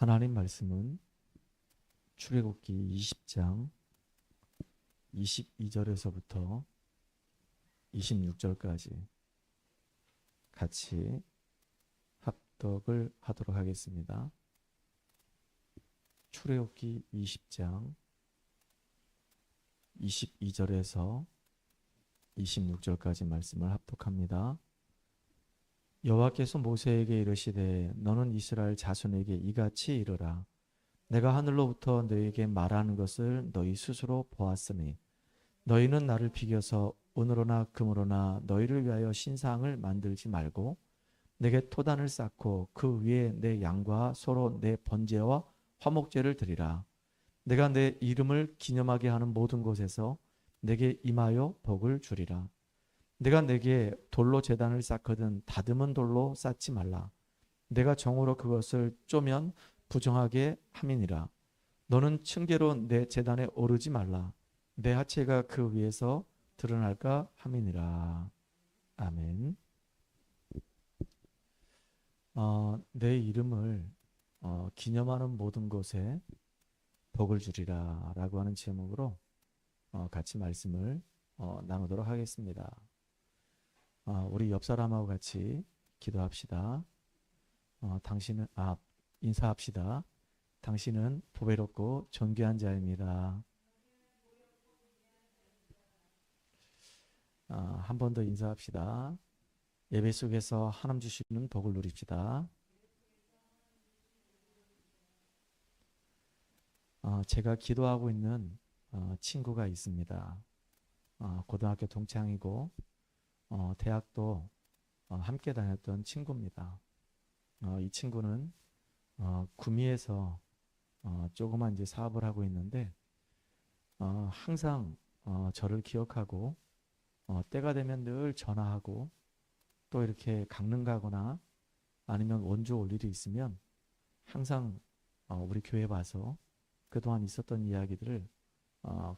하나님 말씀은 출애굽기 20장 22절에서부터 26절까지 같이 합독을 하도록 하겠습니다. 출애굽기 20장 22절에서 26절까지 말씀을 합독합니다. 여호와께서 모세에게 이르시되 너는 이스라엘 자손에게 이같이 이르라. 내가 하늘로부터 너희에게 말하는 것을 너희 스스로 보았으니 너희는 나를 비겨서 은으로나 금으로나 너희를 위하여 신상을 만들지 말고 내게 토단을 쌓고 그 위에 내 양과 소로 내 번제와 화목제를 드리라. 내가 내 이름을 기념하게 하는 모든 곳에서 내게 임하여 복을 주리라. 내가 내게 돌로 제단을 쌓거든 다듬은 돌로 쌓지 말라. 내가 정으로 그것을 쪼면 부정하게 함이니라. 너는 층계로 내 제단에 오르지 말라. 내 하체가 그 위에서 드러날까 함이니라. 아멘. 내 이름을 기념하는 모든 곳에 복을 주리라 라고 하는 제목으로 같이 말씀을 나누도록 하겠습니다. 우리 옆 사람하고 같이 기도합시다. 인사합시다. 당신은 보배롭고 존귀한 자입니다. 한 번 더 인사합시다. 예배 속에서 하나님 주시는 복을 누립시다. 제가 기도하고 있는 친구가 있습니다. 고등학교 동창이고 대학도 함께 다녔던 친구입니다. 이 친구는 구미에서 조그만 이제 사업을 하고 있는데 항상 저를 기억하고 때가 되면 늘 전화하고 또 이렇게 강릉 가거나 아니면 원주 올 일이 있으면 항상 우리 교회 와서 그동안 있었던 이야기들을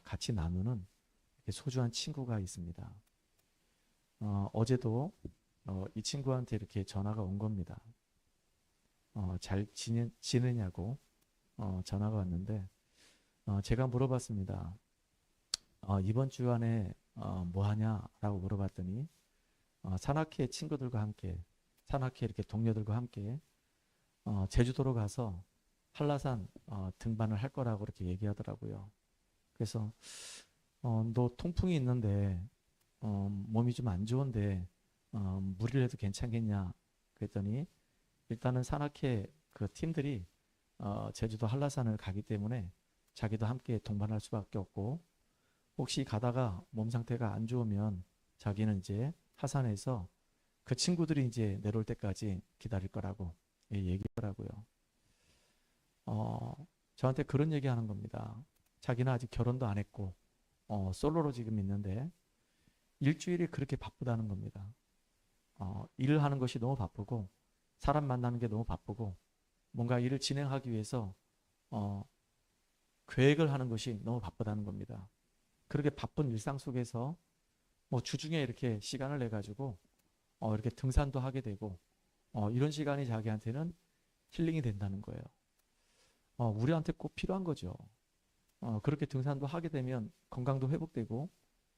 같이 나누는 소중한 친구가 있습니다. 어제도 이 친구한테 이렇게 전화가 온 겁니다. 잘 지내냐고 전화가 왔는데 제가 물어봤습니다. 이번 주간에 뭐 하냐라고 물어봤더니 산악회 친구들과 함께 산악회 이렇게 동료들과 함께 제주도로 가서 한라산 등반을 할 거라고 이렇게 얘기하더라고요. 그래서 너 통풍이 있는데 몸이 좀 안 좋은데 무리를 해도 괜찮겠냐 그랬더니 일단은 산악회 그 팀들이 제주도 한라산을 가기 때문에 자기도 함께 동반할 수밖에 없고 혹시 가다가 몸 상태가 안 좋으면 자기는 이제 하산해서 그 친구들이 이제 내려올 때까지 기다릴 거라고 얘기하더라고요. 저한테 그런 얘기 하는 겁니다. 자기는 아직 결혼도 안 했고 솔로로 지금 있는데 일주일이 그렇게 바쁘다는 겁니다. 일을 하는 것이 너무 바쁘고 사람 만나는 게 너무 바쁘고 뭔가 일을 진행하기 위해서 계획을 하는 것이 너무 바쁘다는 겁니다. 그렇게 바쁜 일상 속에서 뭐 주중에 이렇게 시간을 내 가지고 이렇게 등산도 하게 되고 이런 시간이 자기한테는 힐링이 된다는 거예요. 우리한테 꼭 필요한 거죠. 그렇게 등산도 하게 되면 건강도 회복되고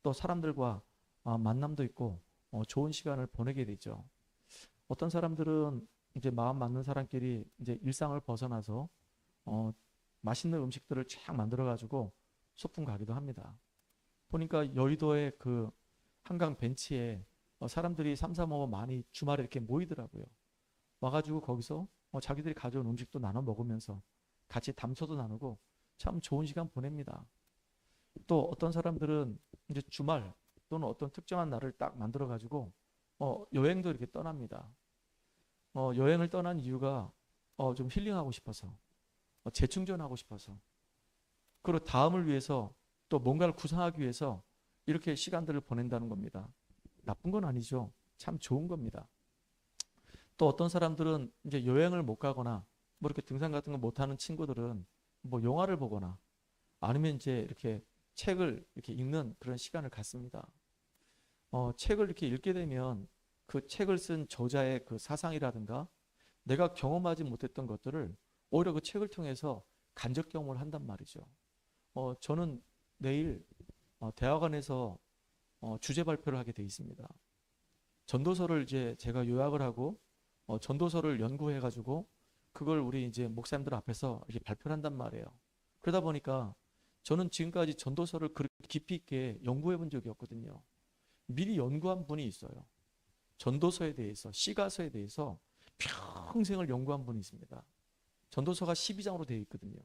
또 사람들과 만남도 있고 좋은 시간을 보내게 되죠. 어떤 사람들은 이제 마음 맞는 사람끼리 이제 일상을 벗어나서 맛있는 음식들을 쫙 만들어 가지고 소풍 가기도 합니다. 보니까 여의도의 그 한강 벤치에 사람들이 삼삼오오 많이 주말에 이렇게 모이더라고요. 와가지고 거기서 자기들이 가져온 음식도 나눠 먹으면서 같이 담소도 나누고 참 좋은 시간 보냅니다. 또 어떤 사람들은 이제 주말 또는 어떤 특정한 날을 딱 만들어 가지고 여행도 이렇게 떠납니다. 여행을 떠난 이유가 좀 힐링하고 싶어서 재충전하고 싶어서 그리고 다음을 위해서 또 뭔가를 구상하기 위해서 이렇게 시간들을 보낸다는 겁니다. 나쁜 건 아니죠. 참 좋은 겁니다. 또 어떤 사람들은 이제 여행을 못 가거나 뭐 이렇게 등산 같은 거 못 하는 친구들은 뭐 영화를 보거나 아니면 이제 이렇게 책을 이렇게 읽는 그런 시간을 갖습니다. 책을 이렇게 읽게 되면 그 책을 쓴 저자의 그 사상이라든가 내가 경험하지 못했던 것들을 오히려 그 책을 통해서 간접 경험을 한단 말이죠. 저는 내일 대학원에서 주제 발표를 하게 돼 있습니다. 전도서를 이제 제가 요약을 하고 전도서를 연구해 가지고 그걸 우리 이제 목사님들 앞에서 이렇게 발표를 한단 말이에요. 그러다 보니까 저는 지금까지 전도서를 그렇게 깊이 있게 연구해 본 적이 없거든요. 미리 연구한 분이 있어요. 전도서에 대해서, 시가서에 대해서 평생을 연구한 분이 있습니다. 전도서가 12장으로 되어 있거든요.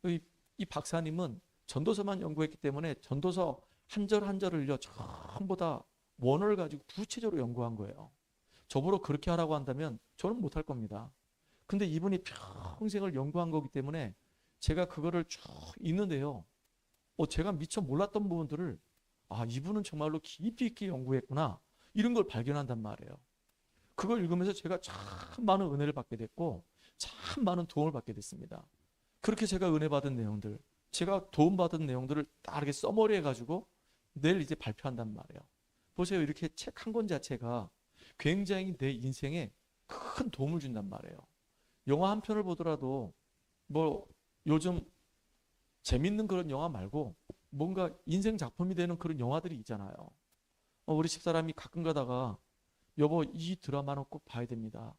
이 박사님은 전도서만 연구했기 때문에 전도서 한 절 한 절을요 전부 다 원어를 가지고 구체적으로 연구한 거예요. 저보러 그렇게 하라고 한다면 저는 못할 겁니다. 근데 이분이 평생을 연구한 거기 때문에 제가 그거를 쭉 읽는데요. 제가 미처 몰랐던 부분들을 이분은 정말로 깊이 있게 연구했구나. 이런 걸 발견한단 말이에요. 그걸 읽으면서 제가 참 많은 은혜를 받게 됐고 참 많은 도움을 받게 됐습니다. 그렇게 제가 은혜 받은 내용들, 제가 도움받은 내용들을 딱 이렇게 써머리 해가지고 내일 이제 발표한단 말이에요. 보세요. 이렇게 책 한 권 자체가 굉장히 내 인생에 큰 도움을 준단 말이에요. 영화 한 편을 보더라도 뭐 요즘 재밌는 그런 영화 말고 뭔가 인생 작품이 되는 그런 영화들이 있잖아요. 우리 집사람이 가끔 가다가 여보 이 드라마는 꼭 봐야 됩니다.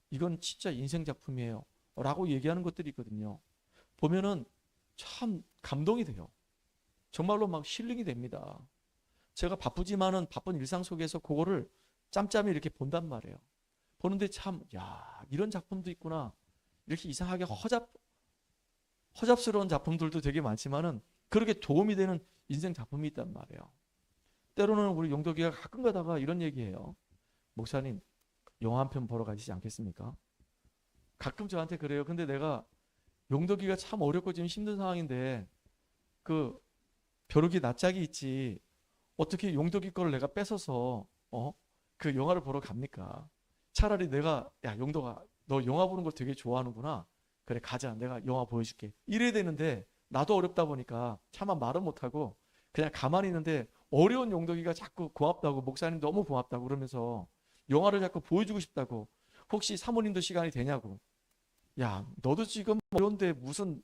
이건 진짜 인생 작품이에요. 라고 얘기하는 것들이 있거든요. 보면은 참 감동이 돼요. 정말로 막 힐링이 됩니다. 제가 바쁘지만은 바쁜 일상 속에서 그거를 짬짬이 이렇게 본단 말이에요. 보는데 참, 이런 작품도 있구나. 이렇게 이상하게 허잡스러운 작품들도 되게 많지만은 그렇게 도움이 되는 인생 작품이 있단 말이에요. 때로는 우리 용덕이가 가끔 가다가 이런 얘기해요. 목사님, 영화 한 편 보러 가시지 않겠습니까? 가끔 저한테 그래요. 근데 내가 용덕이가 참 어렵고 지금 힘든 상황인데 그 벼룩이 낯짝이 있지 어떻게 용덕이 거를 내가 뺏어서 그 영화를 보러 갑니까? 차라리 내가 용덕아 너 영화 보는 걸 되게 좋아하는구나. 그래 가자 내가 영화 보여줄게. 이래야 되는데 나도 어렵다 보니까 차마 말은 못하고 그냥 가만히 있는데 어려운 용덕이가 자꾸 고맙다고 목사님 너무 고맙다고 그러면서 영화를 자꾸 보여주고 싶다고 혹시 사모님도 시간이 되냐고. 너도 지금 어려운데 무슨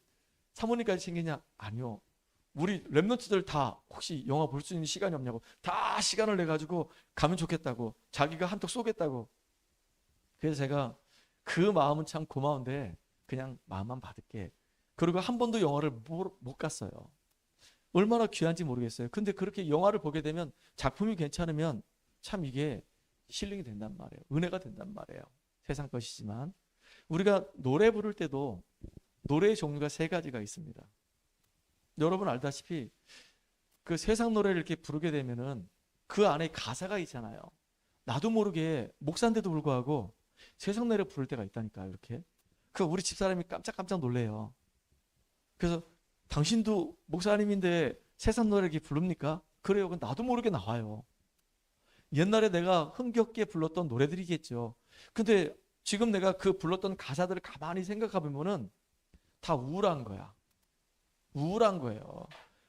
사모님까지 챙기냐? 아니요. 우리 랩런트들 다 혹시 영화 볼 수 있는 시간이 없냐고. 다 시간을 내가지고 가면 좋겠다고. 자기가 한턱 쏘겠다고. 그래서 제가 그 마음은 참 고마운데 그냥 마음만 받을게. 그리고 한 번도 영화를 못 갔어요. 얼마나 귀한지 모르겠어요. 근데 그렇게 영화를 보게 되면 작품이 괜찮으면 참 이게 힐링이 된단 말이에요. 은혜가 된단 말이에요. 세상 것이지만 우리가 노래 부를 때도 노래의 종류가 세 가지가 있습니다. 여러분 알다시피 그 세상 노래를 이렇게 부르게 되면은 그 안에 가사가 있잖아요. 나도 모르게 목사인데도 불구하고 세상 노래 부를 때가 있다니까요. 이렇게 그 우리 집사람이 깜짝깜짝 놀래요. 그래서 당신도 목사님인데 세상 노래 이렇게 부릅니까? 그래요. 나도 모르게 나와요. 옛날에 내가 흥겹게 불렀던 노래들이겠죠. 근데 지금 내가 그 불렀던 가사들을 가만히 생각해 보면은 다 우울한 거야. 우울한 거예요.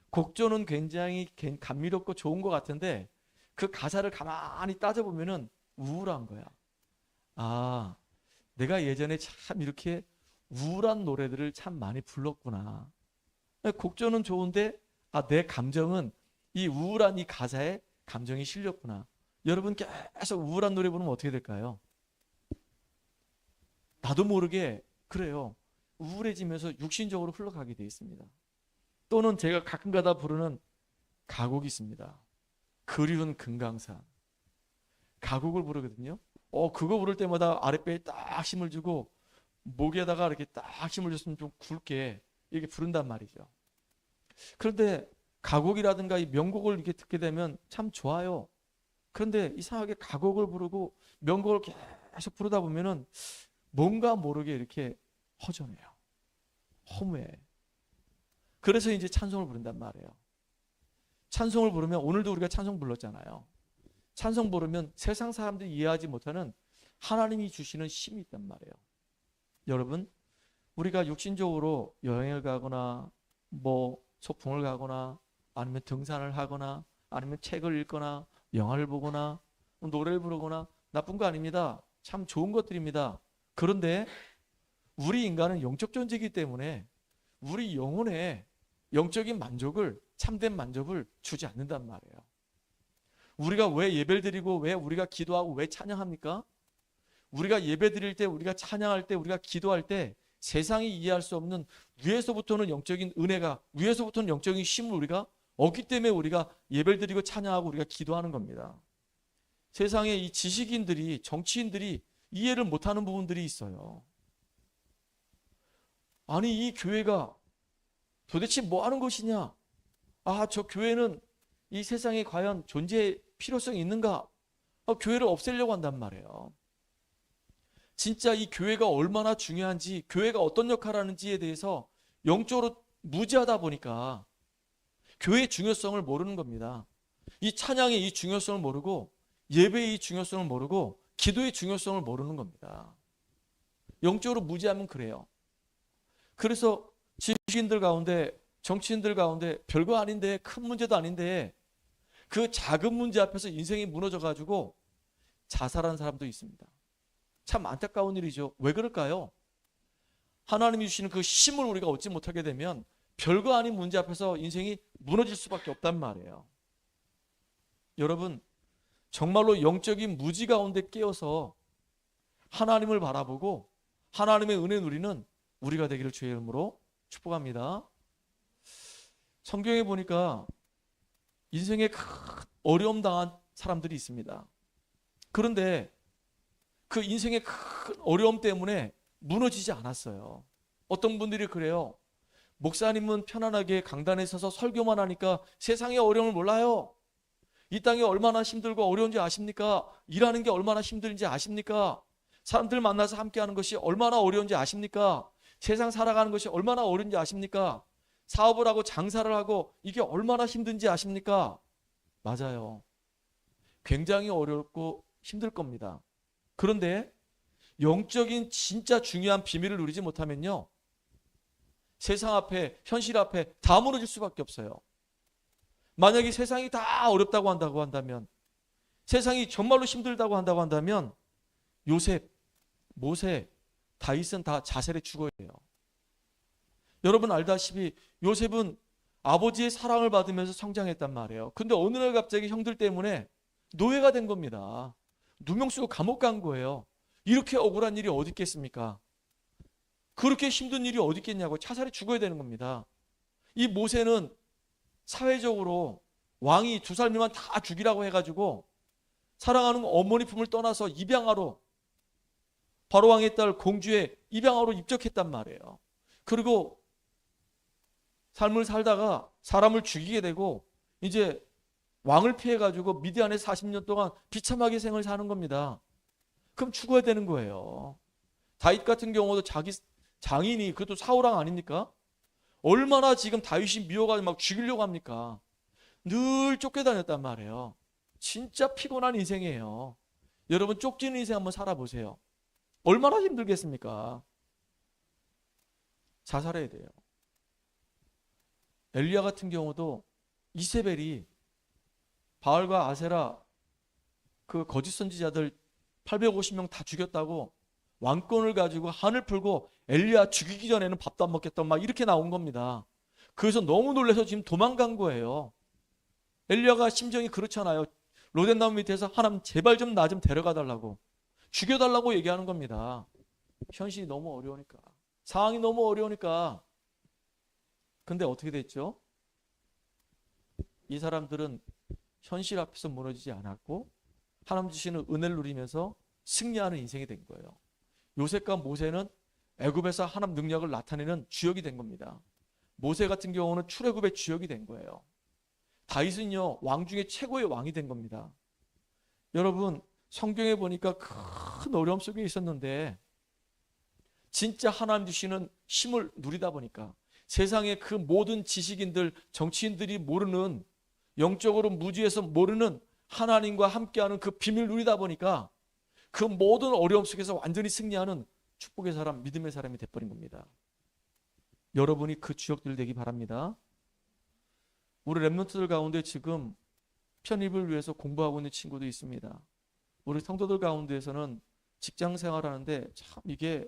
곡조는 굉장히 감미롭고 좋은 것 같은데 그 가사를 가만히 따져보면은 우울한 거야. 내가 예전에 참 이렇게 우울한 노래들을 참 많이 불렀구나. 곡조는 좋은데 내 감정은 이 우울한 이 가사에 감정이 실렸구나. 여러분 계속 우울한 노래 부르면 어떻게 될까요? 나도 모르게 그래요. 우울해지면서 육신적으로 흘러가게 되어 있습니다. 또는 제가 가끔 가다 부르는 가곡이 있습니다. 그리운 금강산. 가곡을 부르거든요. 그거 부를 때마다 아랫배에 딱 힘을 주고 목에다가 이렇게 딱 힘을 줬으면 좀 굵게 이렇게 부른단 말이죠. 그런데 가곡이라든가 이 명곡을 이렇게 듣게 되면 참 좋아요. 그런데 이상하게 가곡을 부르고 명곡을 계속 부르다 보면은 뭔가 모르게 이렇게 허전해요. 허무해. 그래서 이제 찬송을 부른단 말이에요. 찬송을 부르면 오늘도 우리가 찬송 불렀잖아요. 찬송 부르면 세상 사람들이 이해하지 못하는 하나님이 주시는 힘이 있단 말이에요. 여러분, 우리가 육신적으로 여행을 가거나 뭐 소풍을 가거나 아니면 등산을 하거나 아니면 책을 읽거나 영화를 보거나 노래를 부르거나 나쁜 거 아닙니다. 참 좋은 것들입니다. 그런데 우리 인간은 영적 존재이기 때문에 우리 영혼에 영적인 만족을, 참된 만족을 주지 않는단 말이에요. 우리가 왜 예배를 드리고 왜 우리가 기도하고 왜 찬양합니까? 우리가 예배 드릴 때, 우리가 찬양할 때, 우리가 기도할 때 세상이 이해할 수 없는 위에서부터는 영적인 은혜가, 위에서부터는 영적인 힘을 우리가 얻기 때문에 우리가 예배를 드리고 찬양하고 우리가 기도하는 겁니다. 세상에 이 지식인들이, 정치인들이 이해를 못하는 부분들이 있어요. 아니, 이 교회가 도대체 뭐 하는 것이냐? 아, 저 교회는 이 세상에 과연 존재의 필요성이 있는가? 교회를 없애려고 한단 말이에요. 진짜 이 교회가 얼마나 중요한지, 교회가 어떤 역할을 하는지에 대해서 영적으로 무지하다 보니까 교회의 중요성을 모르는 겁니다. 이 찬양의 이 중요성을 모르고, 예배의 이 중요성을 모르고, 기도의 중요성을 모르는 겁니다. 영적으로 무지하면 그래요. 그래서 지식인들 가운데, 정치인들 가운데 별거 아닌데, 큰 문제도 아닌데 그 작은 문제 앞에서 인생이 무너져가지고 자살한 사람도 있습니다. 참 안타까운 일이죠. 왜 그럴까요? 하나님이 주시는 그 힘을 우리가 얻지 못하게 되면 별거 아닌 문제 앞에서 인생이 무너질 수밖에 없단 말이에요. 여러분, 정말로 영적인 무지 가운데 깨어서 하나님을 바라보고 하나님의 은혜 누리는 우리가 되기를 주의 이름으로 축복합니다. 성경에 보니까 인생에 큰 어려움 당한 사람들이 있습니다. 그런데 그 인생의 큰 어려움 때문에 무너지지 않았어요. 어떤 분들이 그래요. 목사님은 편안하게 강단에 서서 설교만 하니까 세상의 어려움을 몰라요. 이 땅이 얼마나 힘들고 어려운지 아십니까? 일하는 게 얼마나 힘든지 아십니까? 사람들 만나서 함께하는 것이 얼마나 어려운지 아십니까? 세상 살아가는 것이 얼마나 어려운지 아십니까? 사업을 하고 장사를 하고 이게 얼마나 힘든지 아십니까? 맞아요. 굉장히 어렵고 힘들 겁니다. 그런데 영적인 진짜 중요한 비밀을 누리지 못하면요, 세상 앞에, 현실 앞에 다 무너질 수밖에 없어요. 만약에 세상이 다 어렵다고 한다면, 세상이 정말로 힘들다고 한다면 요셉, 모세, 다윗은 다 자살에 죽어야 돼요. 여러분 알다시피 요셉은 아버지의 사랑을 받으면서 성장했단 말이에요. 근데 어느 날 갑자기 형들 때문에 노예가 된 겁니다. 누명 쓰고 감옥 간 거예요. 이렇게 억울한 일이 어디 있겠습니까? 그렇게 힘든 일이 어디 있겠냐고. 자살에 죽어야 되는 겁니다. 이 모세는 사회적으로 왕이 2살 미만 다 죽이라고 해가지고 사랑하는 어머니 품을 떠나서 입양아로, 바로 왕의 딸 공주의 입양아로 입적했단 말이에요. 그리고 삶을 살다가 사람을 죽이게 되고 이제 왕을 피해가지고 미디안에 40년 동안 비참하게 생을 사는 겁니다. 그럼 죽어야 되는 거예요. 다윗 같은 경우도 자기 장인이, 그것도 사울왕 아닙니까? 얼마나 지금 다윗이 미워가지고 막 죽이려고 합니까? 늘 쫓겨다녔단 말이에요. 진짜 피곤한 인생이에요. 여러분, 쫓기는 인생 한번 살아보세요. 얼마나 힘들겠습니까? 자살해야 돼요. 엘리야 같은 경우도 이세벨이 바알과 아세라 그 거짓 선지자들 850명 다 죽였다고 왕권을 가지고 한을 풀고 엘리야 죽이기 전에는 밥도 안 먹겠다 막 이렇게 나온 겁니다. 그래서 너무 놀라서 지금 도망간 거예요. 엘리야가 심정이 그렇잖아요. 로뎀나무 밑에서 하나님 제발 좀 나 좀 데려가 달라고, 죽여달라고 얘기하는 겁니다. 현실이 너무 어려우니까, 상황이 너무 어려우니까. 근데 어떻게 됐죠? 이 사람들은 현실 앞에서 무너지지 않았고 하나님 주시는 은혜를 누리면서 승리하는 인생이 된 거예요. 요셉과 모세는 애굽에서 하나님 능력을 나타내는 주역이 된 겁니다. 모세 같은 경우는 출애굽의 주역이 된 거예요. 다윗은요, 왕 중에 최고의 왕이 된 겁니다. 여러분, 성경에 보니까 큰 어려움 속에 있었는데 진짜 하나님 주시는 힘을 누리다 보니까 세상의 그 모든 지식인들, 정치인들이 모르는, 영적으로 무지해서 모르는 하나님과 함께하는 그 비밀을 누리다 보니까 그 모든 어려움 속에서 완전히 승리하는 축복의 사람, 믿음의 사람이 돼버린 겁니다. 여러분이 그 주역들 되기 바랍니다. 우리 랩런트들 가운데 지금 편입을 위해서 공부하고 있는 친구도 있습니다. 우리 성도들 가운데에서는 직장 생활하는데 참 이게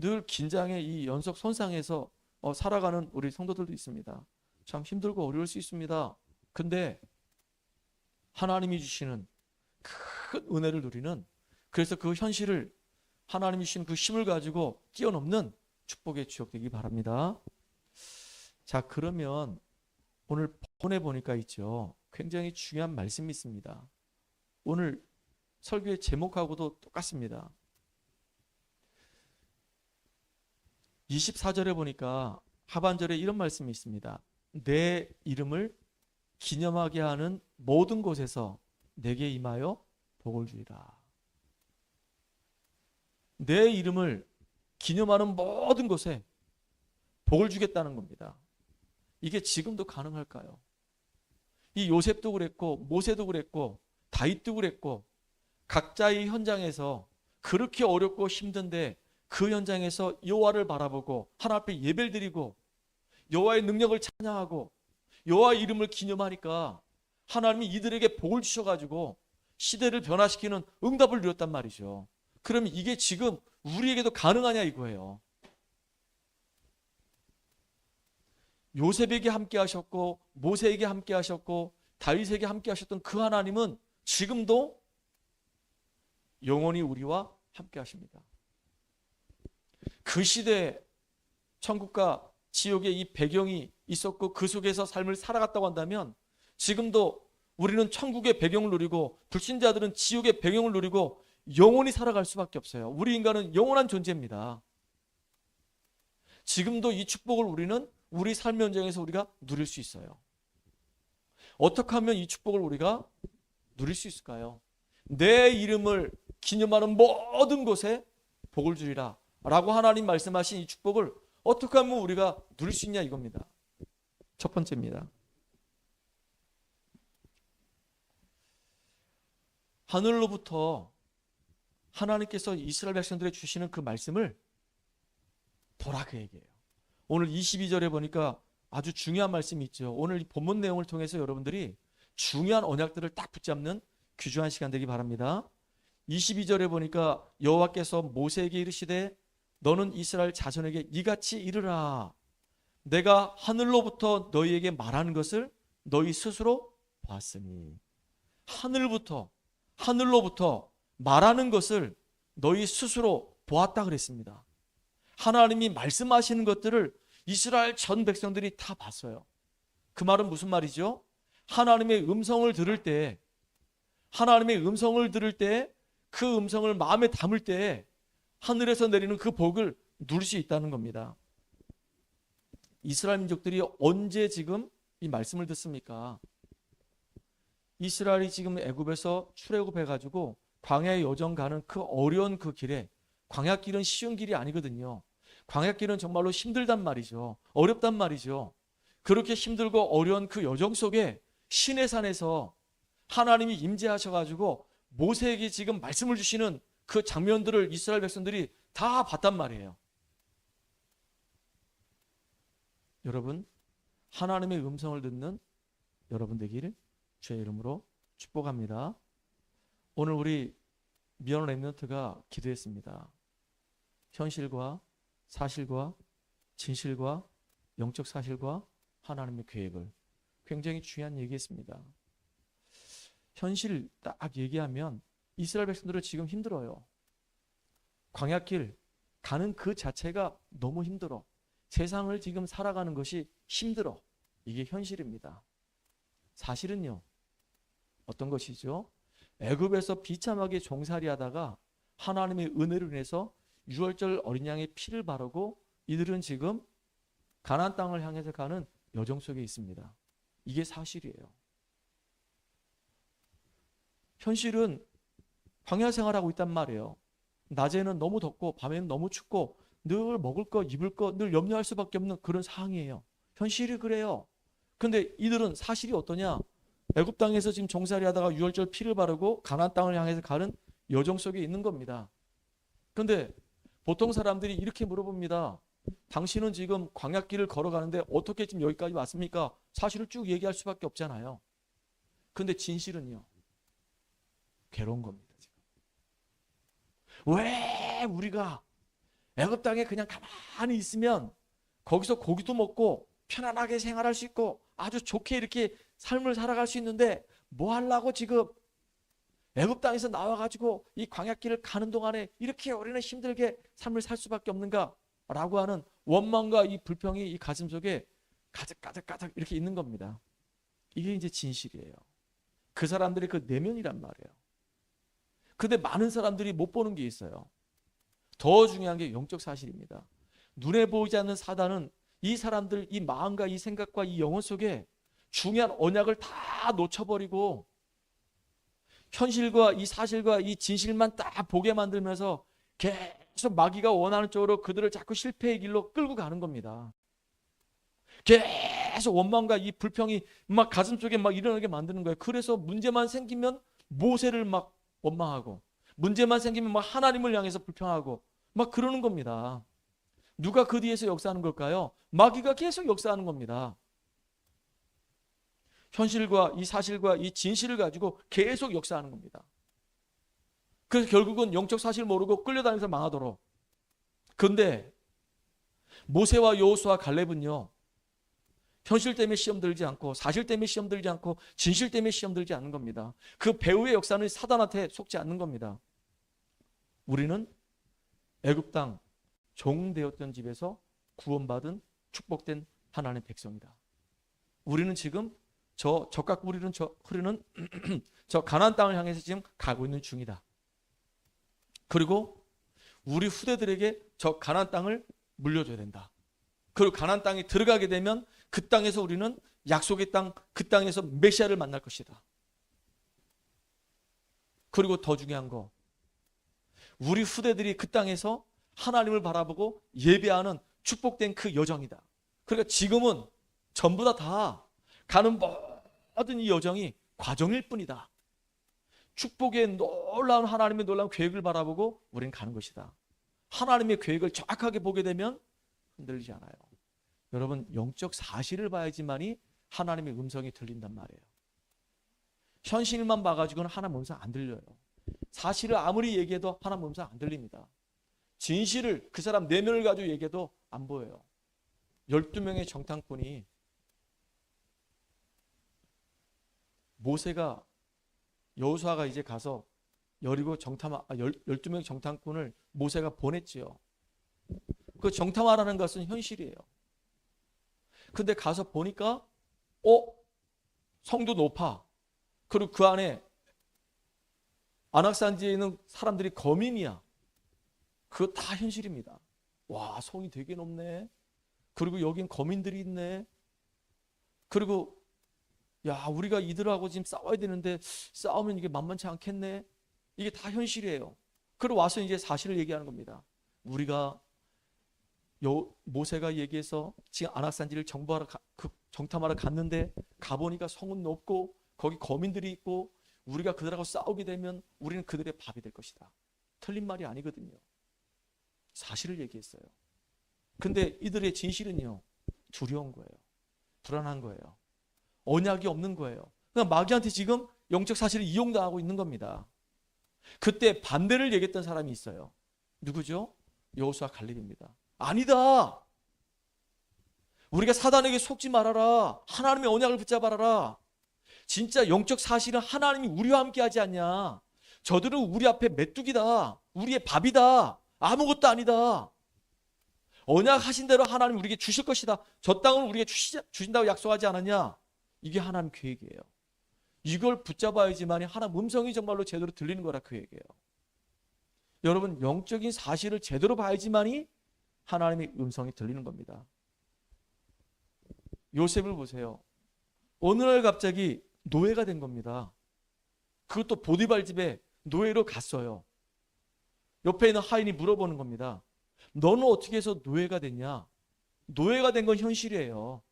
늘 긴장의 이 연속 손상에서 살아가는 우리 성도들도 있습니다. 참 힘들고 어려울 수 있습니다. 근데 하나님이 주시는 큰 은혜를 누리는, 그래서 그 현실을 하나님이 주신 그 힘을 가지고 뛰어넘는 축복의 주역 되기 바랍니다. 자, 그러면 오늘 본에 보니까 있죠. 굉장히 중요한 말씀이 있습니다. 오늘 설교의 제목하고도 똑같습니다. 24절에 보니까 하반절에 이런 말씀이 있습니다. 내 이름을 기념하게 하는 모든 곳에서 내게 임하여 복을 주리라. 내 이름을 기념하는 모든 곳에 복을 주겠다는 겁니다. 이게 지금도 가능할까요? 이 요셉도 그랬고 모세도 그랬고 다윗도 그랬고 각자의 현장에서 그렇게 어렵고 힘든데 그 현장에서 여호와를 바라보고 하나님 앞에 예배를 드리고 여호와의 능력을 찬양하고 여호와의 이름을 기념하니까 하나님이 이들에게 복을 주셔가지고 시대를 변화시키는 응답을 누렸단 말이죠. 그러면 이게 지금 우리에게도 가능하냐 이거예요. 요셉에게 함께 하셨고 모세에게 함께 하셨고 다윗에게 함께 하셨던 그 하나님은 지금도 영원히 우리와 함께 하십니다. 그 시대에 천국과 지옥의 이 배경이 있었고 그 속에서 삶을 살아갔다고 한다면 지금도 우리는 천국의 배경을 누리고 불신자들은 지옥의 배경을 누리고 영원히 살아갈 수밖에 없어요. 우리 인간은 영원한 존재입니다. 지금도 이 축복을 우리는 우리 삶의 현장에서 우리가 누릴 수 있어요. 어떻게 하면 이 축복을 우리가 누릴 수 있을까요? 내 이름을 기념하는 모든 곳에 복을 주리라 라고 하나님 말씀하신 이 축복을 어떻게 하면 우리가 누릴 수 있냐 이겁니다. 첫 번째입니다. 하늘로부터 하나님께서 이스라엘 백성들에게 주시는 그 말씀을 보라 그 얘기예요. 오늘 22절에 보니까 아주 중요한 말씀이 있죠. 오늘 이 본문 내용을 통해서 여러분들이 중요한 언약들을 딱 붙잡는 귀중한 시간 되기 바랍니다. 22절에 보니까 여호와께서 모세에게 이르시되 너는 이스라엘 자손에게 이같이 이르라. 내가 하늘로부터 너희에게 말하는 것을 너희 스스로 봤으니. 하늘로부터 말하는 것을 너희 스스로 보았다 그랬습니다. 하나님이 말씀하시는 것들을 이스라엘 전 백성들이 다 봤어요. 그 말은 무슨 말이죠? 하나님의 음성을 들을 때 그 음성을 마음에 담을 때 하늘에서 내리는 그 복을 누릴 수 있다는 겁니다. 이스라엘 민족들이 언제 지금 이 말씀을 듣습니까? 이스라엘이 지금 애굽에서 출애굽해가지고 광야의 여정 가는 그 어려운 그 길에, 광야길은 쉬운 길이 아니거든요. 광야길은 정말로 힘들단 말이죠. 어렵단 말이죠. 그렇게 힘들고 어려운 그 여정 속에 시내산에서 하나님이 임재하셔가지고 모세에게 지금 말씀을 주시는 그 장면들을 이스라엘 백성들이 다 봤단 말이에요. 여러분, 하나님의 음성을 듣는 여러분 되기를 주의 이름으로 축복합니다. 오늘 우리 미언 렘넌트가 기도했습니다. 현실과 사실과 진실과 영적 사실과 하나님의 계획을 굉장히 중요한 얘기했습니다. 현실 딱 얘기하면 이스라엘 백성들은 지금 힘들어요. 광야길 가는 그 자체가 너무 힘들어. 세상을 지금 살아가는 것이 힘들어. 이게 현실입니다. 사실은요, 어떤 것이죠? 애굽에서 비참하게 종살이 하다가 하나님의 은혜로 인해서 유월절 어린 양의 피를 바르고 이들은 지금 가나안 땅을 향해서 가는 여정 속에 있습니다. 이게 사실이에요. 현실은 광야 생활하고 있단 말이에요. 낮에는 너무 덥고 밤에는 너무 춥고 늘 먹을 거 입을 거 늘 염려할 수밖에 없는 그런 상황이에요. 현실이 그래요. 근데 이들은 사실이 어떠냐? 애굽 땅에서 지금 종살이 하다가 유월절 피를 바르고 가나안 땅을 향해서 가는 여정 속에 있는 겁니다. 근데 보통 사람들이 이렇게 물어봅니다. 당신은 지금 광야길을 걸어가는데 어떻게 지금 여기까지 왔습니까? 사실을 쭉 얘기할 수밖에 없잖아요. 근데 진실은요, 괴로운 겁니다. 지금. 왜 우리가 애굽 땅에 그냥 가만히 있으면 거기서 고기도 먹고 편안하게 생활할 수 있고 아주 좋게 이렇게 삶을 살아갈 수 있는데 뭐 하려고 지금 애굽 땅에서 나와가지고 이 광야길을 가는 동안에 이렇게 우리는 힘들게 삶을 살 수밖에 없는가라고 하는 원망과 이 불평이 이 가슴 속에 가득 이렇게 있는 겁니다. 이게 이제 진실이에요. 그 사람들의 그 내면이란 말이에요. 근데 많은 사람들이 못 보는 게 있어요. 더 중요한 게 영적 사실입니다. 눈에 보이지 않는 사단은 이 사람들 이 마음과 이 생각과 이 영혼 속에 중요한 언약을 다 놓쳐버리고 현실과 이 사실과 이 진실만 딱 보게 만들면서 계속 마귀가 원하는 쪽으로 그들을 자꾸 실패의 길로 끌고 가는 겁니다. 계속 원망과 이 불평이 막 가슴속에 막 일어나게 만드는 거예요. 그래서 문제만 생기면 모세를 막 원망하고 문제만 생기면 막 하나님을 향해서 불평하고 막 그러는 겁니다. 누가 그 뒤에서 역사하는 걸까요? 마귀가 계속 역사하는 겁니다. 현실과 이 사실과 이 진실을 가지고 계속 역사하는 겁니다. 그래서 결국은 영적 사실 모르고 끌려다니면서 망하도록. 그런데 모세와 여호수아 갈렙은요, 현실 때문에 시험 들지 않고 사실 때문에 시험 들지 않고 진실 때문에 시험 들지 않는 겁니다. 그 배후의 역사는 사단한테 속지 않는 겁니다. 우리는 애굽 땅 종되었던 집에서 구원받은 축복된 하나님의 백성이다. 우리는 지금 저 적각 뿌리는 흐르는 저 가나안 땅을 향해서 지금 가고 있는 중이다. 그리고 우리 후대들에게 저 가나안 땅을 물려줘야 된다. 그리고 가나안 땅에 들어가게 되면 그 땅에서 우리는 약속의 땅, 그 땅에서 메시아를 만날 것이다. 그리고 더 중요한 거, 우리 후대들이 그 땅에서 하나님을 바라보고 예배하는 축복된 그 여정이다. 그러니까 지금은 전부 다 가는 모든 이 여정이 과정일 뿐이다. 축복의 놀라운 하나님의 놀라운 계획을 바라보고 우리는 가는 것이다. 하나님의 계획을 정확하게 보게 되면 흔들리지 않아요. 여러분, 영적 사실을 봐야지만이 하나님의 음성이 들린단 말이에요. 현실만 봐가지고는 하나님 음성 안 들려요. 사실을 아무리 얘기해도 하나님 음성 안 들립니다. 진실을 그 사람 내면을 가지고 얘기해도 안 보여요. 12명의 정탐꾼이 모세가 여호수아가 이제 가서 여리고 12명의 정탐꾼을 모세가 보냈지요. 그 정탐하라는 것은 현실이에요. 근데 가서 보니까 성도 높아. 그리고 그 안에 안악산지에 있는 사람들이 거민이야. 그거 다 현실입니다. 와, 성이 되게 높네. 그리고 여긴 거민들이 있네. 그리고 야, 우리가 이들하고 지금 싸워야 되는데 싸우면 이게 만만치 않겠네. 이게 다 현실이에요. 그리고 와서 이제 사실을 얘기하는 겁니다. 우리가 모세가 얘기해서 지금 안악산지를 정탐하러 갔는데 가보니까 성은 높고 거기 거민들이 있고 우리가 그들하고 싸우게 되면 우리는 그들의 밥이 될 것이다. 틀린 말이 아니거든요. 사실을 얘기했어요. 근데 이들의 진실은요, 두려운 거예요. 불안한 거예요. 언약이 없는 거예요. 그러니까 마귀한테 지금 영적 사실을 이용당하고 있는 겁니다. 그때 반대를 얘기했던 사람이 있어요. 누구죠? 여호수아 갈렙입니다. 아니다. 우리가 사단에게 속지 말아라. 하나님의 언약을 붙잡아라. 진짜 영적 사실은 하나님이 우리와 함께 하지 않냐. 저들은 우리 앞에 메뚜기다. 우리의 밥이다. 아무것도 아니다. 언약하신 대로 하나님 우리에게 주실 것이다. 저 땅을 우리에게 주신다고 약속하지 않았냐. 이게 하나님 계획이에요. 이걸 붙잡아야지만 하나님 음성이 정말로 제대로 들리는 거라 그 얘기예요. 여러분, 영적인 사실을 제대로 봐야지만이 하나님의 음성이 들리는 겁니다. 요셉을 보세요. 어느 날 갑자기 노예가 된 겁니다. 그것도 보디발 집에 노예로 갔어요. 옆에 있는 하인이 물어보는 겁니다. 너는 어떻게 해서 노예가 됐냐? 노예가 된 건 현실이에요.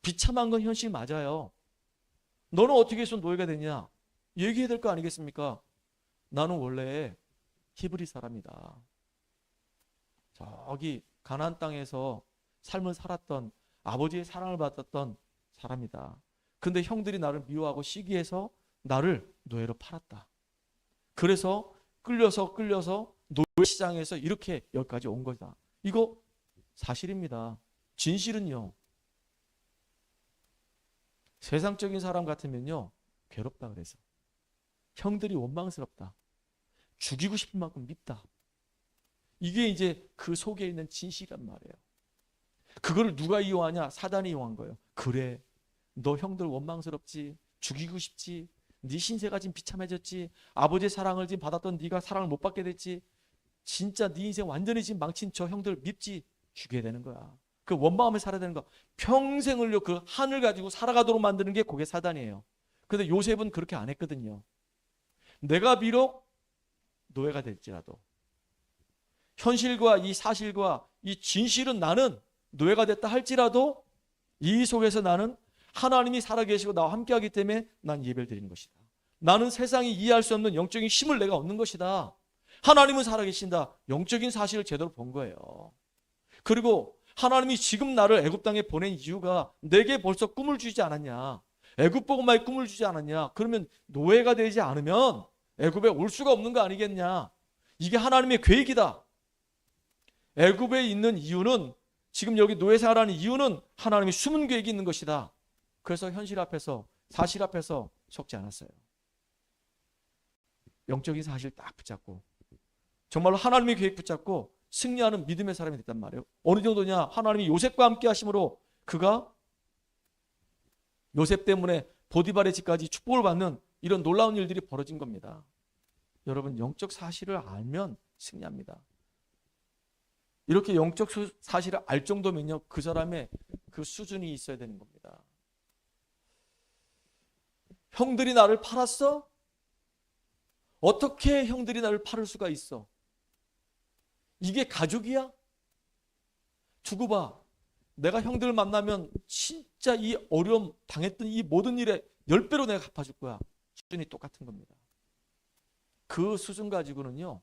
비참한 건 현실 맞아요. 너는 어떻게 해서 노예가 됐냐? 얘기해야 될 거 아니겠습니까? 나는 원래 히브리 사람이다. 저기 가나안 땅에서 삶을 살았던 아버지의 사랑을 받았던 사람이다. 근데 형들이 나를 미워하고 시기해서 나를 노예로 팔았다. 그래서 끌려서 노예시장에서 이렇게 여기까지 온 거다. 이거 사실입니다. 진실은요. 세상적인 사람 같으면요. 괴롭다 그래서. 형들이 원망스럽다. 죽이고 싶은 만큼 밉다. 이게 이제 그 속에 있는 진실이란 말이에요. 그거를 누가 이용하냐? 사단이 이용한 거예요. 그래, 너 형들 원망스럽지, 죽이고 싶지, 네 신세가 지금 비참해졌지, 아버지의 사랑을 지금 받았던 네가 사랑을 못 받게 됐지, 진짜 네 인생 완전히 지금 망친 저 형들 밉지, 죽여야 되는 거야. 그 원망하며 살아야 되는 거. 평생을요 그 한을 가지고 살아가도록 만드는 게 그게 사단이에요. 근데 요셉은 그렇게 안 했거든요. 내가 비록 노예가 될지라도 현실과 이 사실과 이 진실은 나는 노예가 됐다 할지라도 이 속에서 나는 하나님이 살아계시고 나와 함께하기 때문에 난 예배를 드리는 것이다. 나는 세상이 이해할 수 없는 영적인 힘을 내가 얻는 것이다. 하나님은 살아계신다. 영적인 사실을 제대로 본 거예요. 그리고 하나님이 지금 나를 애굽 땅에 보낸 이유가 내게 벌써 꿈을 주지 않았냐? 애굽 보고만의 꿈을 주지 않았냐? 그러면 노예가 되지 않으면 애굽에 올 수가 없는 거 아니겠냐? 이게 하나님의 계획이다. 애굽에 있는 이유는 지금 여기 노예 생활하는 이유는 하나님의 숨은 계획이 있는 것이다. 그래서 현실 앞에서 사실 앞에서 속지 않았어요. 영적인 사실 딱 붙잡고 정말로 하나님의 계획 붙잡고 승리하는 믿음의 사람이 됐단 말이에요. 어느 정도냐? 하나님이 요셉과 함께 하심으로 그가 요셉 때문에 보디발의 집까지 축복을 받는 이런 놀라운 일들이 벌어진 겁니다. 여러분, 영적 사실을 알면 승리합니다. 이렇게 영적 사실을 알 정도면요, 그 사람의 그 수준이 있어야 되는 겁니다. 형들이 나를 팔았어? 어떻게 형들이 나를 팔을 수가 있어? 이게 가족이야? 두고 봐. 내가 형들을 만나면 진짜 이 어려움 당했던 이 모든 일에 10배로 내가 갚아줄 거야. 수준이 똑같은 겁니다. 그 수준 가지고는요,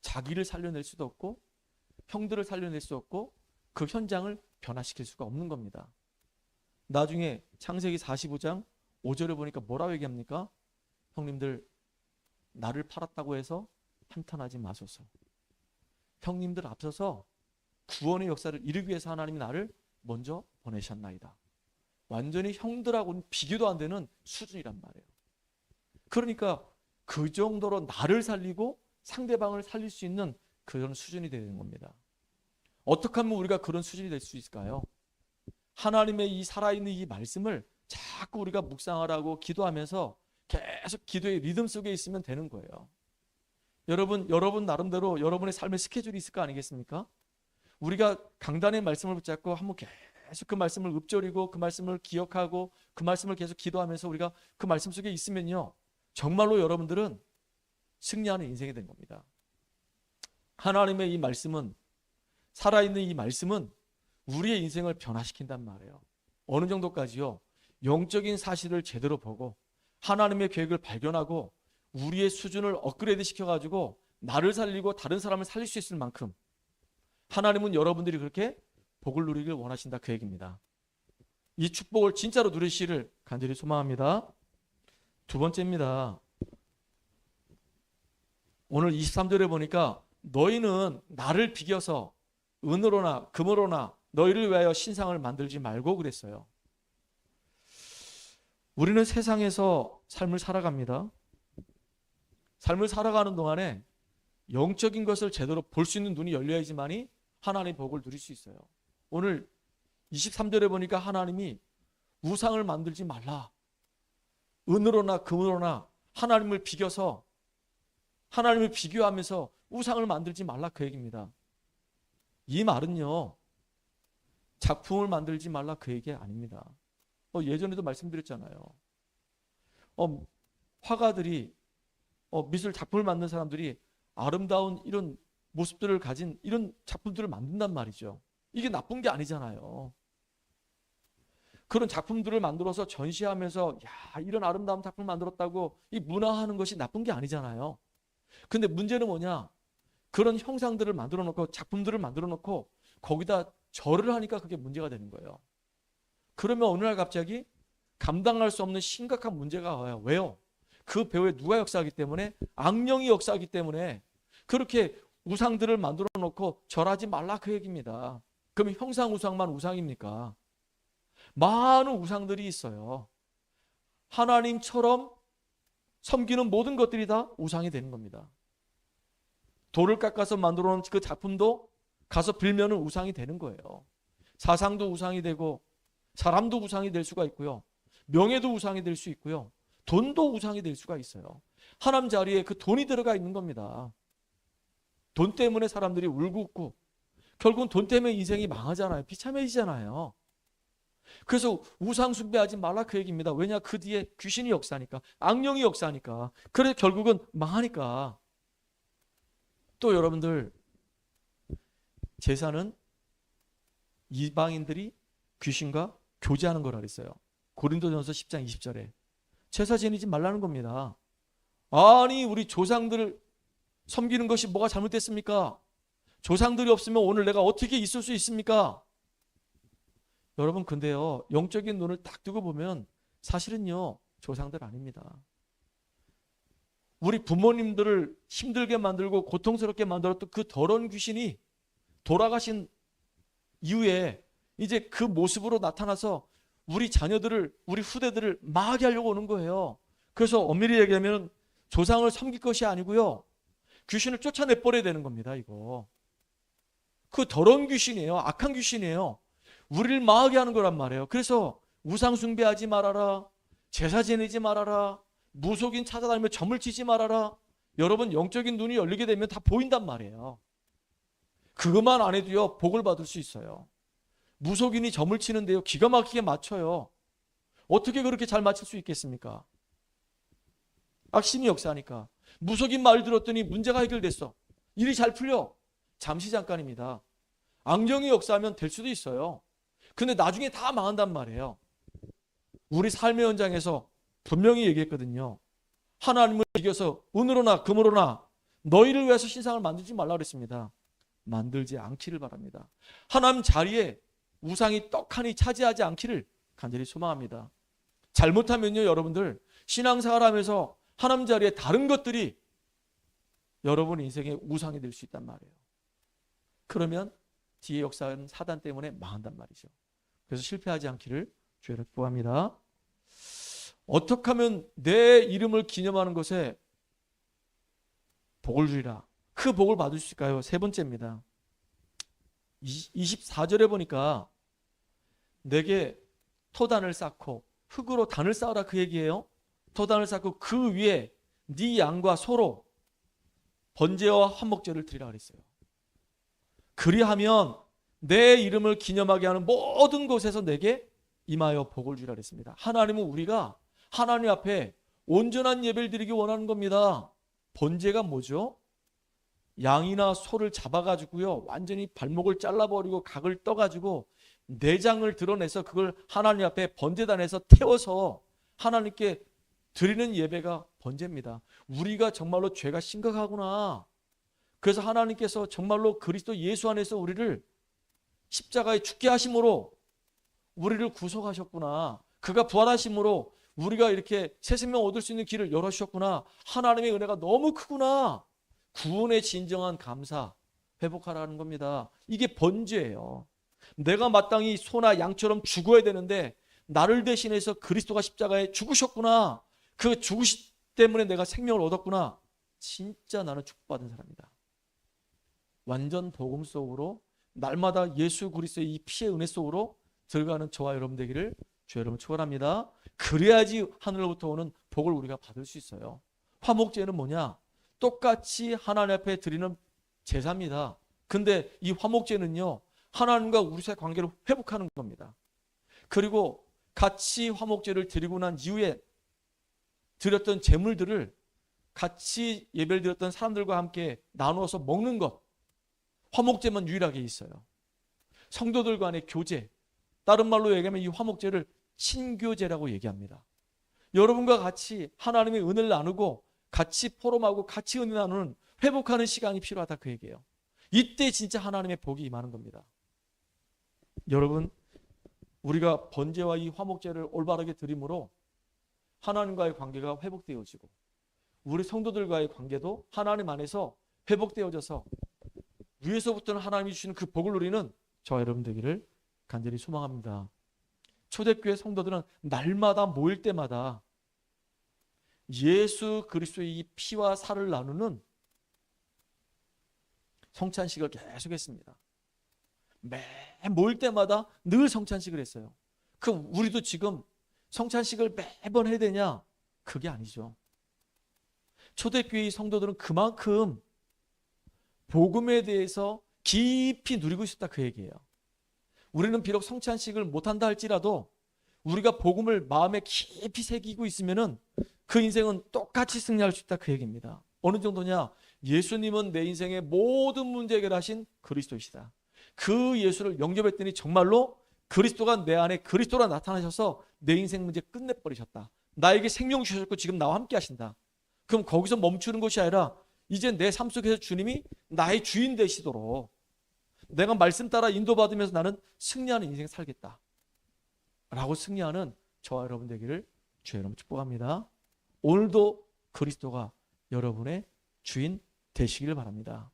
자기를 살려낼 수도 없고 형들을 살려낼 수 없고 그 현장을 변화시킬 수가 없는 겁니다. 나중에 창세기 45장 5절에 보니까 뭐라고 얘기합니까? 형님들, 나를 팔았다고 해서 한탄하지 마소서. 형님들 앞서서 구원의 역사를 이루기 위해서 하나님이 나를 먼저 보내셨나이다. 완전히 형들하고는 비교도 안 되는 수준이란 말이에요. 그러니까 그 정도로 나를 살리고 상대방을 살릴 수 있는 그런 수준이 되는 겁니다. 어떻게 하면 우리가 그런 수준이 될 수 있을까요? 하나님의 이 살아있는 이 말씀을 자꾸 우리가 묵상하라고 기도하면서 계속 기도의 리듬 속에 있으면 되는 거예요. 여러분 나름대로 여러분의 삶의 스케줄이 있을 거 아니겠습니까? 우리가 강단의 말씀을 붙잡고 한번 계속 그 말씀을 읊조리고 그 말씀을 기억하고 그 말씀을 계속 기도하면서 우리가 그 말씀 속에 있으면요, 정말로 여러분들은 승리하는 인생이 된 겁니다. 하나님의 이 말씀은, 살아있는 이 말씀은 우리의 인생을 변화시킨단 말이에요. 어느 정도까지요? 영적인 사실을 제대로 보고 하나님의 계획을 발견하고 우리의 수준을 업그레이드 시켜가지고 나를 살리고 다른 사람을 살릴 수 있을 만큼 하나님은 여러분들이 그렇게 복을 누리길 원하신다, 그 얘기입니다. 이 축복을 진짜로 누리시기를 간절히 소망합니다. 두 번째입니다. 오늘 23절에 보니까 너희는 나를 비겨서 은으로나 금으로나 너희를 위하여 신상을 만들지 말고 그랬어요. 우리는 세상에서 삶을 살아갑니다. 삶을 살아가는 동안에 영적인 것을 제대로 볼 수 있는 눈이 열려야지만이 하나님의 복을 누릴 수 있어요. 오늘 23절에 보니까 하나님이 우상을 만들지 말라. 은으로나 금으로나 하나님을 비교하면서 우상을 만들지 말라, 그 얘기입니다. 이 말은요, 작품을 만들지 말라 그 얘기 아닙니다. 예전에도 말씀드렸잖아요. 화가들이 미술 작품을 만든 사람들이 아름다운 이런 모습들을 가진 이런 작품들을 만든단 말이죠. 이게 나쁜 게 아니잖아요. 그런 작품들을 만들어서 전시하면서 야, 이런 아름다운 작품을 만들었다고 이 문화하는 것이 나쁜 게 아니잖아요. 근데 문제는 뭐냐? 그런 형상들을 만들어 놓고 작품들을 만들어 놓고 거기다 절을 하니까 그게 문제가 되는 거예요. 그러면 어느 날 갑자기 감당할 수 없는 심각한 문제가 와요. 왜요? 그 배후에 누가 역사하기 때문에? 악령이 역사하기 때문에 그렇게 우상들을 만들어 놓고 절하지 말라 그 얘기입니다. 그럼 형상 우상만 우상입니까? 많은 우상들이 있어요. 하나님처럼 섬기는 모든 것들이 다 우상이 되는 겁니다. 돌을 깎아서 만들어 놓은 그 작품도 가서 빌면은 우상이 되는 거예요. 사상도 우상이 되고 사람도 우상이 될 수가 있고요. 명예도 우상이 될 수 있고요. 돈도 우상이 될 수가 있어요. 하나님 자리에 그 돈이 들어가 있는 겁니다. 돈 때문에 사람들이 울고 웃고 결국은 돈 때문에 인생이 망하잖아요. 비참해지잖아요. 그래서 우상 숭배하지 말라 그 얘기입니다. 왜냐? 그 뒤에 귀신이 역사니까, 악령이 역사니까. 그래 결국은 망하니까. 또 여러분들, 제사는 이방인들이 귀신과 교제하는 거라 그랬어요. 고린도전서 10장 20절에 제사 지내지 말라는 겁니다. 아니 우리 조상들을 섬기는 것이 뭐가 잘못됐습니까? 조상들이 없으면 오늘 내가 어떻게 있을 수 있습니까? 여러분 근데요, 영적인 눈을 딱 뜨고 보면 사실은요 조상들 아닙니다. 우리 부모님들을 힘들게 만들고 고통스럽게 만들었던 그 더러운 귀신이 돌아가신 이후에 이제 그 모습으로 나타나서 우리 자녀들을, 우리 후대들을 망하게 하려고 오는 거예요. 그래서 엄밀히 얘기하면 조상을 섬길 것이 아니고요, 귀신을 쫓아내버려야 되는 겁니다. 이거 그 더러운 귀신이에요. 악한 귀신이에요. 우리를 망하게 하는 거란 말이에요. 그래서 우상 숭배하지 말아라, 제사 지내지 말아라, 무속인 찾아다니며 점을 치지 말아라. 여러분 영적인 눈이 열리게 되면 다 보인단 말이에요. 그것만 안 해도요 복을 받을 수 있어요. 무속인이 점을 치는데요 기가 막히게 맞춰요. 어떻게 그렇게 잘 맞출 수 있겠습니까? 악신이 역사하니까. 무속인 말 들었더니 문제가 해결됐어. 일이 잘 풀려. 잠시 잠깐입니다. 악령이 역사하면 될 수도 있어요. 근데 나중에 다 망한단 말이에요. 우리 삶의 현장에서 분명히 얘기했거든요. 하나님을 이겨서 은으로나 금으로나 너희를 위해서 신상을 만들지 말라 그랬습니다. 만들지 않기를 바랍니다. 하나님 자리에 우상이 떡하니 차지하지 않기를 간절히 소망합니다. 잘못하면요 여러분들 신앙생활 하면서 하나님 자리에 다른 것들이 여러분 인생의 우상이 될 수 있단 말이에요. 그러면 뒤에 역사는 사단 때문에 망한단 말이죠. 그래서 실패하지 않기를 주의를 구합니다. 어떻게 하면 내 이름을 기념하는 것에 복을 주리라, 그 복을 받을 수 있을까요? 세 번째입니다. 24절에 보니까 내게 토단을 쌓고 흙으로 단을 쌓아라 그 얘기예요. 토단을 쌓고 그 위에 네 양과 소로 번제와 화목제를 드리라 그랬어요. 그리하면 내 이름을 기념하게 하는 모든 곳에서 내게 임하여 복을 주리라 그랬습니다. 하나님은 우리가 하나님 앞에 온전한 예배를 드리기 원하는 겁니다. 번제가 뭐죠? 양이나 소를 잡아가지고요 완전히 발목을 잘라버리고 각을 떠가지고 내장을 드러내서 그걸 하나님 앞에 번제단에서 태워서 하나님께 드리는 예배가 번제입니다. 우리가 정말로 죄가 심각하구나. 그래서 하나님께서 정말로 그리스도 예수 안에서 우리를 십자가에 죽게 하심으로 우리를 구속하셨구나. 그가 부활하심으로 우리가 이렇게 새 생명 얻을 수 있는 길을 열어주셨구나. 하나님의 은혜가 너무 크구나. 구원의 진정한 감사, 회복하라는 겁니다. 이게 번제예요. 내가 마땅히 소나 양처럼 죽어야 되는데 나를 대신해서 그리스도가 십자가에 죽으셨구나. 그 죽으심 때문에 내가 생명을 얻었구나. 진짜 나는 축복받은 사람이다. 완전 복음 속으로 날마다 예수 그리스도의 이 피의 은혜 속으로 들어가는 저와 여러분 되기를 주 여러분 축원합니다. 그래야지 하늘로부터 오는 복을 우리가 받을 수 있어요. 화목제는 뭐냐? 똑같이 하나님 앞에 드리는 제사입니다. 근데 이 화목제는요 하나님과 우리 사이의 관계를 회복하는 겁니다. 그리고 같이 화목제를 드리고 난 이후에 드렸던 제물들을 같이 예배를 드렸던 사람들과 함께 나누어서 먹는 것, 화목제만 유일하게 있어요. 성도들 간의 교제, 다른 말로 얘기하면 이 화목제를 친교제라고 얘기합니다. 여러분과 같이 하나님의 은혜를 나누고 같이 포럼하고 같이 은혜 나누는 회복하는 시간이 필요하다 그 얘기예요. 이때 진짜 하나님의 복이 임하는 겁니다. 여러분 우리가 번제와 이 화목제를 올바르게 드림으로 하나님과의 관계가 회복되어지고 우리 성도들과의 관계도 하나님 안에서 회복되어져서 위에서부터는 하나님이 주시는 그 복을 누리는 저와 여러분 되기를 간절히 소망합니다. 초대교회 성도들은 날마다 모일 때마다 예수 그리스도의 이 피와 살을 나누는 성찬식을 계속했습니다. 매 모일 때마다 늘 성찬식을 했어요. 그럼 우리도 지금 성찬식을 매번 해야 되냐? 그게 아니죠. 초대교회의 성도들은 그만큼 복음에 대해서 깊이 누리고 있었다 그 얘기예요. 우리는 비록 성찬식을 못한다 할지라도 우리가 복음을 마음에 깊이 새기고 있으면은 그 인생은 똑같이 승리할 수 있다 그 얘기입니다. 어느 정도냐? 예수님은 내 인생의 모든 문제 해결하신 그리스도이시다. 그 예수를 영접했더니 정말로 그리스도가 내 안에 그리스도라 나타나셔서 내 인생 문제 끝내버리셨다. 나에게 생명 주셨고 지금 나와 함께 하신다. 그럼 거기서 멈추는 것이 아니라 이제 내 삶 속에서 주님이 나의 주인 되시도록 내가 말씀 따라 인도받으면서 나는 승리하는 인생 살겠다 라고 승리하는 저와 여러분 되기를 주의 이름으로 축복합니다. 오늘도 그리스도가 여러분의 주인 되시길 바랍니다.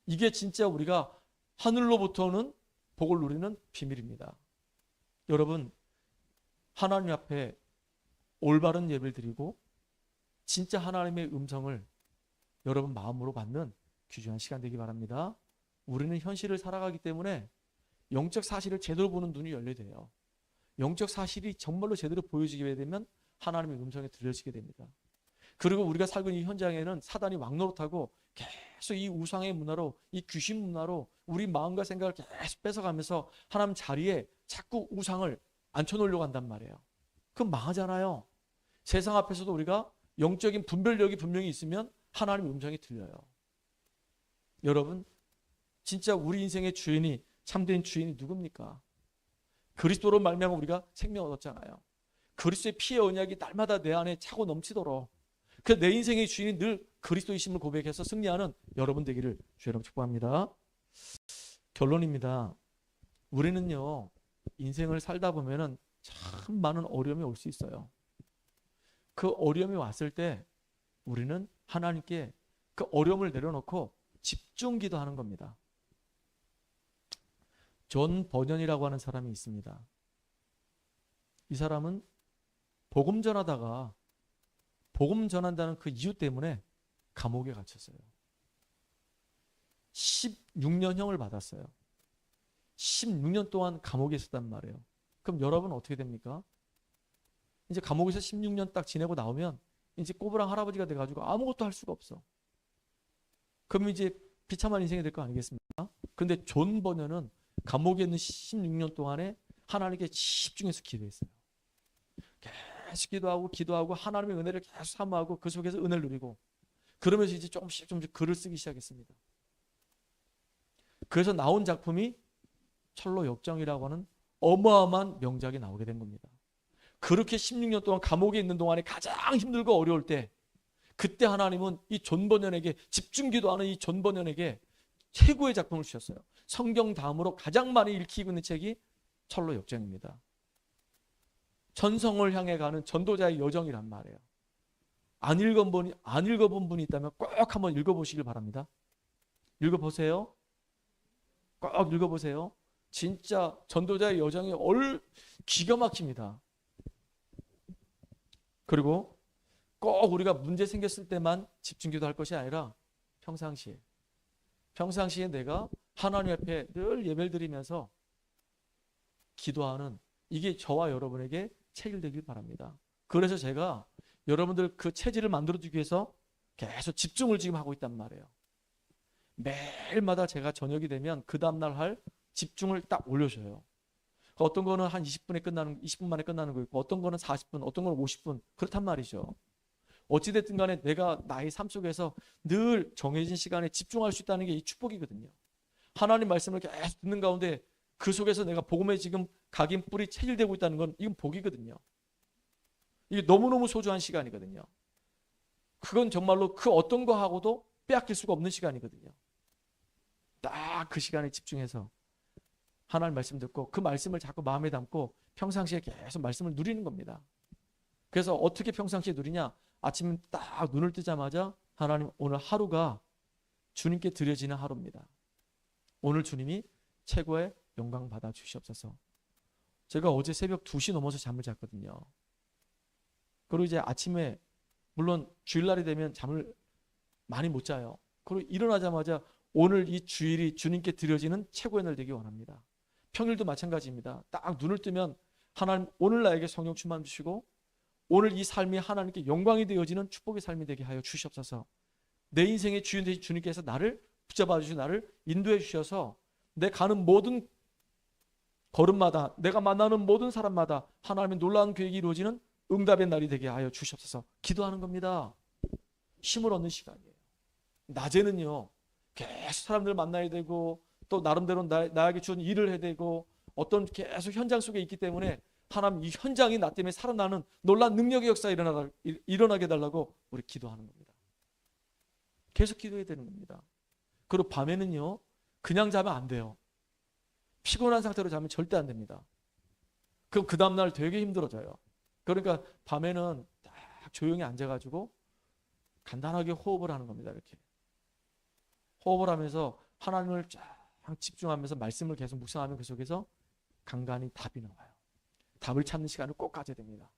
이게 진짜 우리가 하늘로부터는 복을 누리는 비밀입니다. 여러분, 하나님 앞에 올바른 예배를 드리고 진짜 하나님의 음성을 여러분 마음으로 받는 귀중한 시간 되기 바랍니다. 우리는 현실을 살아가기 때문에 영적 사실을 제대로 보는 눈이 열려야 돼요. 영적 사실이 정말로 제대로 보여지게 되면 하나님의 음성이 들려지게 됩니다. 그리고 우리가 살고 있는 이 현장에는 사단이 왕노릇하고 계속 이 우상의 문화로, 이 귀신 문화로 우리 마음과 생각을 계속 뺏어가면서 하나님 자리에 자꾸 우상을 앉혀놓으려고 한단 말이에요. 그럼 망하잖아요. 세상 앞에서도 우리가 영적인 분별력이 분명히 있으면 하나님의 음성이 들려요. 여러분, 진짜 우리 인생의 주인이, 참된 주인이 누굽니까? 그리스도로 말미암아 우리가 생명을 얻었잖아요. 그리스도의 피의 언약이 날마다 내 안에 차고 넘치도록 그 내 인생의 주인이 늘 그리스도이심을 고백해서 승리하는 여러분 되기를 주의 이름으로 축복합니다. 결론입니다. 우리는요, 인생을 살다 보면은 참 많은 어려움이 올 수 있어요. 그 어려움이 왔을 때 우리는 하나님께 그 어려움을 내려놓고 집중 기도하는 겁니다. 존 버년이라고 하는 사람이 있습니다. 이 사람은 복음 전하다가 복음 전한다는 그 이유 때문에 감옥에 갇혔어요. 16년형을 받았어요. 16년 동안 감옥에 있었단 말이에요. 그럼 여러분 어떻게 됩니까? 이제 감옥에서 16년 딱 지내고 나오면 이제 꼬부랑 할아버지가 돼가지고 아무것도 할 수가 없어. 그럼 이제 비참한 인생이 될 거 아니겠습니까? 그런데 존 버년은 감옥에 있는 16년 동안에 하나님께 집중해서 기도했어요. 계속 기도하고 하나님의 은혜를 계속 사모하고 그 속에서 은혜를 누리고 그러면서 이제 조금씩 글을 쓰기 시작했습니다. 그래서 나온 작품이 철로 역정이라고 하는 어마어마한 명작이 나오게 된 겁니다. 그렇게 16년 동안 감옥에 있는 동안에 가장 힘들고 어려울 때 그때 하나님은 이 존 버년에게 집중 기도하는 이 존 버년에게 최고의 작품을 주셨어요. 성경 다음으로 가장 많이 읽히고 있는 책이 철로 역정입니다. 전성을 향해 가는 전도자의 여정이란 말이에요. 안 읽어본 분이 있다면 꼭 한번 읽어보시길 바랍니다. 읽어보세요. 꼭 읽어보세요. 진짜 전도자의 여정이 기가 막힙니다. 그리고 꼭 우리가 문제 생겼을 때만 집중기도 할 것이 아니라 평상시에 내가 하나님 앞에 늘 예배를 드리면서 기도하는 이게 저와 여러분에게 체질되길 바랍니다. 그래서 제가 여러분들 그 체질을 만들어주기 위해서 계속 집중을 지금 하고 있단 말이에요. 매일마다 제가 저녁이 되면 그 다음날 할 집중을 딱 올려줘요. 어떤 거는 한 20분 만에 끝나는 거 있고 어떤 거는 40분, 어떤 거는 50분 그렇단 말이죠. 어찌됐든 간에 내가 나의 삶 속에서 늘 정해진 시간에 집중할 수 있다는 게 이 축복이거든요. 하나님 말씀을 계속 듣는 가운데 그 속에서 내가 복음에 지금 각인 뿔이 체질되고 있다는 건 이건 복이거든요. 이게 너무너무 소중한 시간이거든요. 그건 정말로 그 어떤 거하고도 빼앗길 수가 없는 시간이거든요. 딱 그 시간에 집중해서 하나님 말씀 듣고 그 말씀을 자꾸 마음에 담고 평상시에 계속 말씀을 누리는 겁니다. 그래서 어떻게 평상시에 누리냐? 아침 딱 눈을 뜨자마자 하나님 오늘 하루가 주님께 드려지는 하루입니다. 오늘 주님이 최고의 영광 받아 주시옵소서. 제가 어제 새벽 2시 넘어서 잠을 잤거든요. 그리고 이제 아침에 물론 주일날이 되면 잠을 많이 못 자요. 그리고 일어나자마자 오늘 이 주일이 주님께 드려지는 최고의 날 되기 원합니다. 평일도 마찬가지입니다. 딱 눈을 뜨면 하나님 오늘 나에게 성령 충만 주시고 오늘 이 삶이 하나님께 영광이 되어지는 축복의 삶이 되게 하여 주시옵소서. 내 인생의 주인 되신 주님께서 나를 붙잡아 주시고 나를 인도해 주셔서 내 가는 모든 걸음마다 내가 만나는 모든 사람마다 하나님의 놀라운 계획이 이루어지는 응답의 날이 되게 하여 주시옵소서. 기도하는 겁니다. 힘을 얻는 시간이에요. 낮에는요 계속 사람들 만나야 되고 또 나름대로 나에게 주는 일을 해야 되고 어떤 계속 현장 속에 있기 때문에 하나님 이 현장이 나 때문에 살아나는 놀라운 능력의 역사가 일어나게 해달라고 우리 기도하는 겁니다. 계속 기도해야 되는 겁니다. 그리고 밤에는요 그냥 자면 안 돼요. 피곤한 상태로 자면 절대 안 됩니다. 그럼 그 다음날 되게 힘들어져요. 그러니까 밤에는 딱 조용히 앉아가지고 간단하게 호흡을 하는 겁니다. 이렇게 호흡을 하면서 하나님을 쫙 집중하면서 말씀을 계속 묵상하면 그 속에서 간간히 답이 나와요. 답을 찾는 시간을 꼭 가져야 됩니다.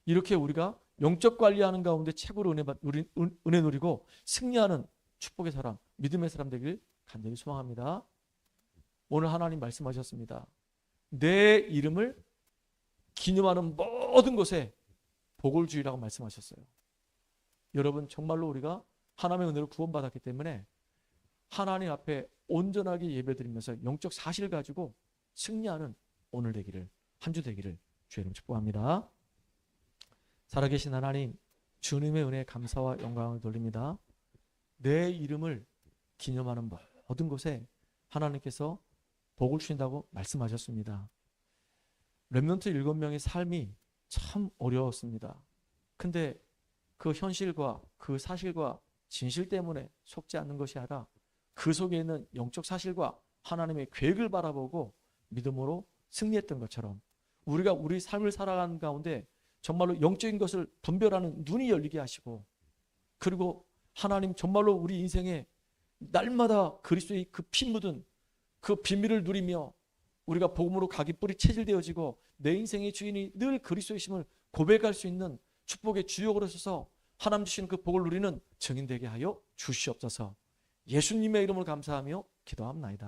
이렇게 우리가 영적 관리하는 가운데 최고로 은혜 누리고 승리하는 축복의 사람, 믿음의 사람 되길 간절히 소망합니다. 오늘 하나님 말씀하셨습니다. 내 이름을 기념하는 모든 곳에 복을 주리라고 말씀하셨어요. 여러분 정말로 우리가 하나님의 은혜로 구원받았기 때문에 하나님 앞에 온전하게 예배드리면서 영적 사실을 가지고 승리하는 오늘 되기를, 한 주 되기를 주의 이름 축복합니다. 살아계신 하나님, 주님의 은혜에 감사와 영광을 돌립니다. 내 이름을 기념하는 모든 곳에 하나님께서 복을 주신다고 말씀하셨습니다. 렘넌트 7명의 삶이 참 어려웠습니다. 근데 그 현실과 그 사실과 진실 때문에 속지 않는 것이 아니라 그 속에 있는 영적 사실과 하나님의 계획을 바라보고 믿음으로 승리했던 것처럼 우리가 우리 삶을 살아가는 가운데 정말로 영적인 것을 분별하는 눈이 열리게 하시고 그리고 하나님 정말로 우리 인생에 날마다 그리스도의 그 피 묻은 그 비밀을 누리며 우리가 복음으로 각이 뿌리 체질되어지고 내 인생의 주인이 늘 그리스도이심을 고백할 수 있는 축복의 주역으로 서서 하나님 주시는 그 복을 누리는 증인 되게 하여 주시옵소서. 예수님의 이름을 감사하며 기도합나이다.